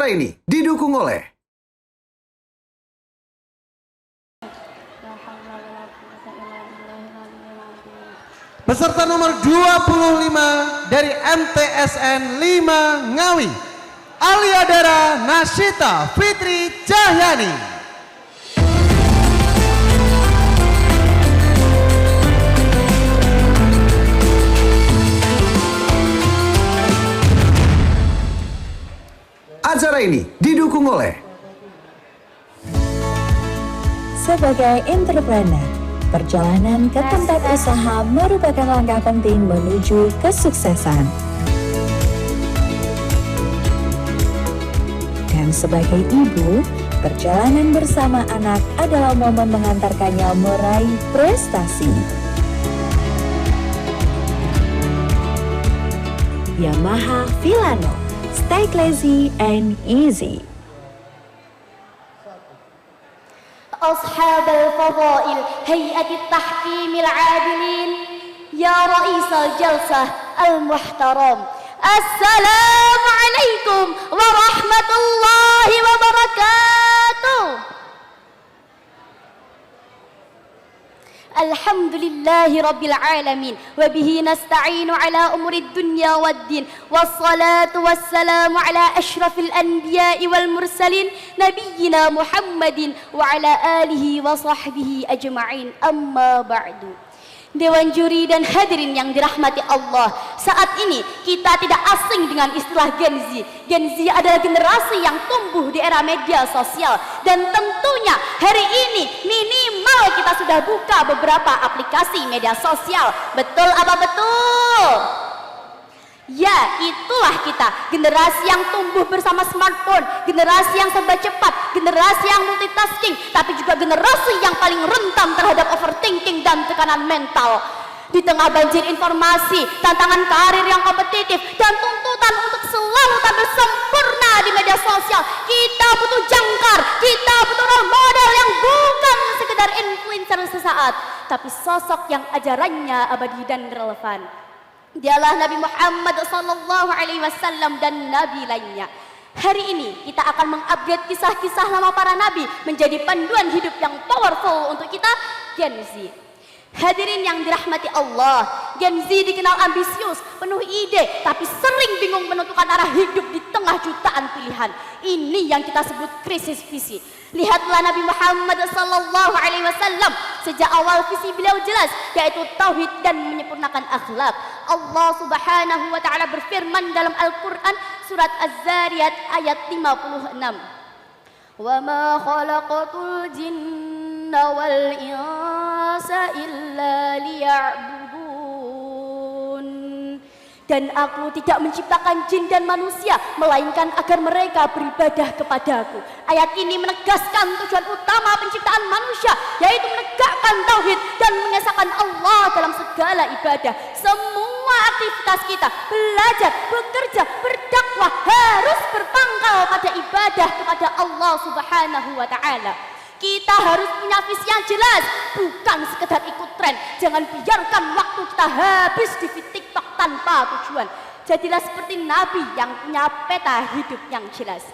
Acara ini didukung oleh peserta nomor 25 dari MTSN 5 Ngawi, Aliadara Nasyita Fitri Cahyani. Acara ini didukung oleh sebagai entrepreneur, perjalanan ke tempat usaha merupakan langkah penting menuju kesuksesan. Dan sebagai ibu, perjalanan bersama anak adalah momen mengantarkannya meraih prestasi. Yamaha Filano, stay classy and easy. أصحاب الفضائل هيئة التحكيم العادلين يا رئيس الجلسة المحترم السلام عليكم ورحمة الله وبركاته. الحمد لله رب العالمين وبه نستعين على أمور الدنيا والدين والصلاة والسلام على أشرف الأنبياء والمرسلين نبينا محمد وعلى آله وصحبه أجمعين أما بعد. Dewan juri dan hadirin yang dirahmati Allah, saat ini kita tidak asing dengan istilah Gen Z. Gen Z adalah generasi yang tumbuh di era media sosial, dan tentunya hari ini minimal kita sudah buka beberapa aplikasi media sosial. Betul apa betul? Ya, itulah kita, generasi yang tumbuh bersama smartphone, generasi yang serba cepat, generasi yang multitasking, tapi juga generasi yang paling rentan terhadap overthinking dan tekanan mental. Di tengah banjir informasi, tantangan karir yang kompetitif, dan tuntutan untuk selalu tampil sempurna di media sosial, kita butuh jangkar, kita butuh role model yang bukan sekedar influencer sesaat, tapi sosok yang ajarannya abadi dan relevan. Dialah Nabi Muhammad SAW dan nabi lainnya. Hari ini kita akan mengupgrade kisah-kisah nama para nabi menjadi panduan hidup yang powerful untuk kita, Gen Z. Hadirin yang dirahmati Allah, Gen Z dikenal ambisius, penuh ide, tapi sering bingung menentukan arah hidup di tengah jutaan pilihan. Ini yang kita sebut krisis visi. Lihatlah Nabi Muhammad SAW, sejak awal visi beliau jelas, yaitu tauhid dan menyempurnakan akhlak. Allah Subhanahu wa taala berfirman dalam Al-Qur'an surat Az-Zariyat ayat 56. Wa ma khalaqatul jinna wal insa illa liya'budun. Dan aku tidak menciptakan jin dan manusia melainkan agar mereka beribadah kepadaku. Ayat ini menegaskan tujuan utama penciptaan manusia, yaitu menegakkan tauhid dan mengesahkan Allah dalam segala ibadah. Semua aktivitas kita, belajar, bekerja, berdakwah harus berpangkal pada ibadah kepada Allah Subhanahu wa taala. Kita harus punya visi yang jelas, bukan sekedar ikut tren. Jangan biarkan waktu kita habis di TikTok tanpa tujuan. Jadilah seperti Nabi yang punya peta hidup yang jelas.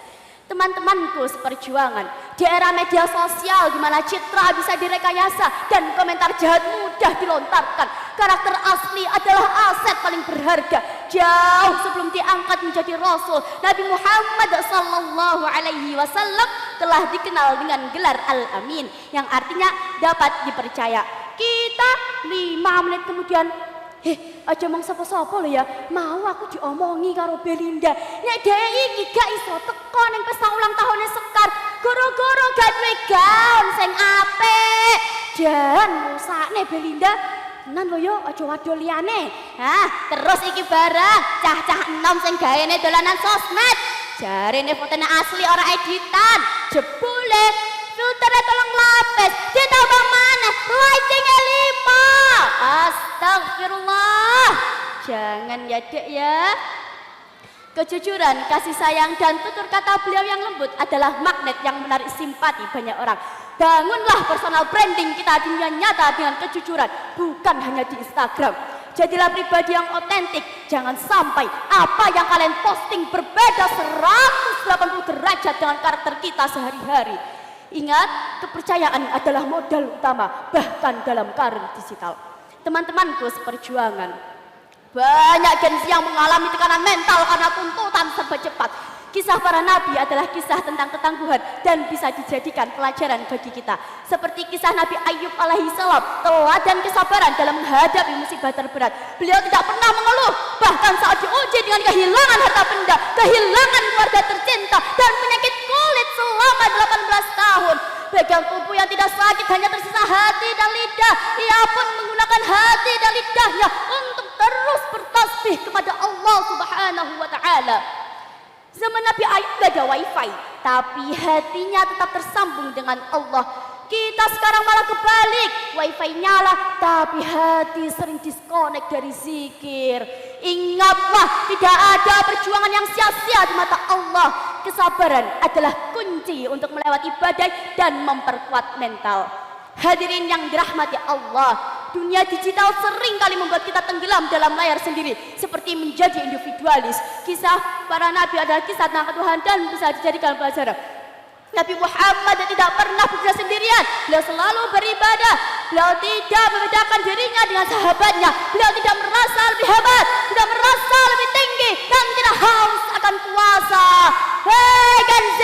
Teman-temanku seperjuangan, di era media sosial di mana citra bisa direkayasa dan komentar jahat mudah dilontarkan, karakter asli adalah aset paling berharga. Jauh sebelum diangkat menjadi Rasul, Nabi Muhammad SAW telah dikenal dengan gelar Al-Amin, yang artinya dapat dipercaya. Kita 5 menit kemudian, aja mong sapa-sapa lho ya, mau aku diomongi karo Belinda. Nek dhek iki gak iso teko ning pesta ulang tahunnya Sekar, gara-gara gak duwe gaun sing apik. Jan rusakne Belinda. Tenan lho yo, aja wado liyane. Terus iki barang cah-cah enom sing gaene dolanan sosmed. Jarene fotone asli ora editan. Jebule filternya tolong lapis, ditambah maneh lightingnya 5. Astagfirullah. Jangan ya dek ya. Kejujuran, kasih sayang, dan tutur kata beliau yang lembut adalah magnet yang menarik simpati banyak orang. Bangunlah personal branding kita di dunia nyata dengan kejujuran, bukan hanya di Instagram. Jadilah pribadi yang otentik. Jangan sampai apa yang kalian posting berbeda 180 derajat dengan karakter kita sehari-hari. Ingat, kepercayaan adalah modal utama bahkan dalam karir digital. Teman-temanku seperjuangan, banyak Gen Z yang mengalami tekanan mental karena tuntutan serba cepat. Kisah para nabi adalah kisah tentang ketangguhan dan bisa dijadikan pelajaran bagi kita. Seperti kisah Nabi Ayub alaihissalam, teladan kesabaran dalam menghadapi musibah terberat. Beliau tidak pernah mengeluh, bahkan saat diuji dengan kehilangan harta benda, kehilangan keluarga tercinta, dan penyakit kulit selama 18 tahun. Bagian tubuh yang tidak sakit hanya tersisa hati dan lidah. Ia pun menggunakan hati dan lidahnya untuk terus bertasbih kepada Allah Subhanahu wa Ta'ala. Zaman Nabi Ayub gak ada wifi, tapi hatinya tetap tersambung dengan Allah. Kita sekarang malah kebalik, wifi nyala, tapi hati sering disconnect dari zikir. Ingatlah, tidak ada perjuangan yang sia-sia di mata Allah. Kesabaran adalah kunci untuk melewati badai dan memperkuat mental. Hadirin yang dirahmati Allah, dunia digital sering kali membuat kita tenggelam dalam layar sendiri, seperti menjadi individualis. Kisah para nabi adalah kisah tentang Tuhan dan bisa dijadikan pelajaran. Nabi Muhammad tidak pernah bekerja sendirian. Beliau selalu beribadah. Beliau tidak membedakan dirinya dengan sahabatnya. Beliau tidak merasa lebih hebat, tidak merasa lebih tinggi, dan tidak haus akan kuasa. Hei Gen Z,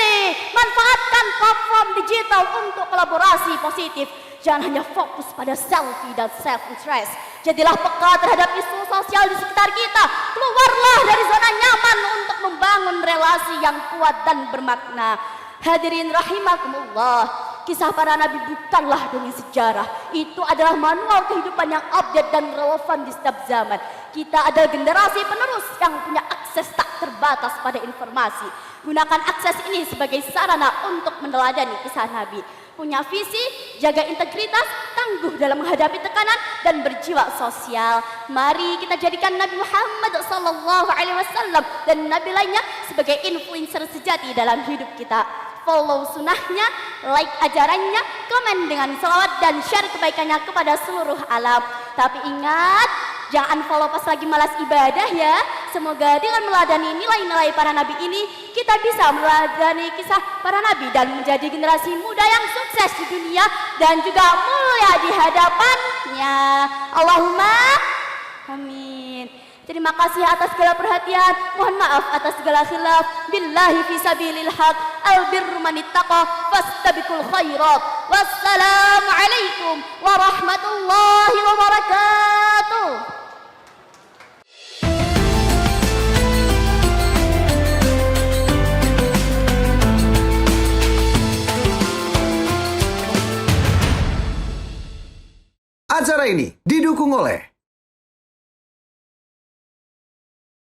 manfaatkan platform digital untuk kolaborasi positif. Jangan hanya fokus pada selfie dan self-interest. Jadilah peka terhadap isu sosial di sekitar kita. Keluarlah dari zona nyaman untuk membangun relasi yang kuat dan bermakna. Hadirin rahimakumullah, kisah para nabi bukanlah dongeng sejarah. Itu adalah manual kehidupan yang update dan relevan di setiap zaman. Kita adalah generasi penerus yang punya akses tak terbatas pada informasi. Gunakan akses ini sebagai sarana untuk meneladani kisah nabi. Punya visi, jaga integritas, tangguh dalam menghadapi tekanan, dan berjiwa sosial. Mari kita jadikan Nabi Muhammad SAW dan nabi lainnya sebagai influencer sejati dalam hidup kita. Follow sunnahnya, like ajarannya, komen dengan salawat, dan share kebaikannya kepada seluruh alam. Tapi ingat, jangan follow pas lagi malas ibadah ya. Semoga dengan meladani nilai-nilai para nabi ini, kita bisa meladani kisah para nabi dan menjadi generasi muda yang sukses di dunia dan juga mulia di hadapannya. Allahumma amin. Terima kasih atas segala perhatian. Mohon maaf atas segala khilaf. Billahi fisabilil haq. Albirru manittaqa fastabiqul khairat. Wassalamualaikum warahmatullahi wabarakatuh. Acara ini didukung oleh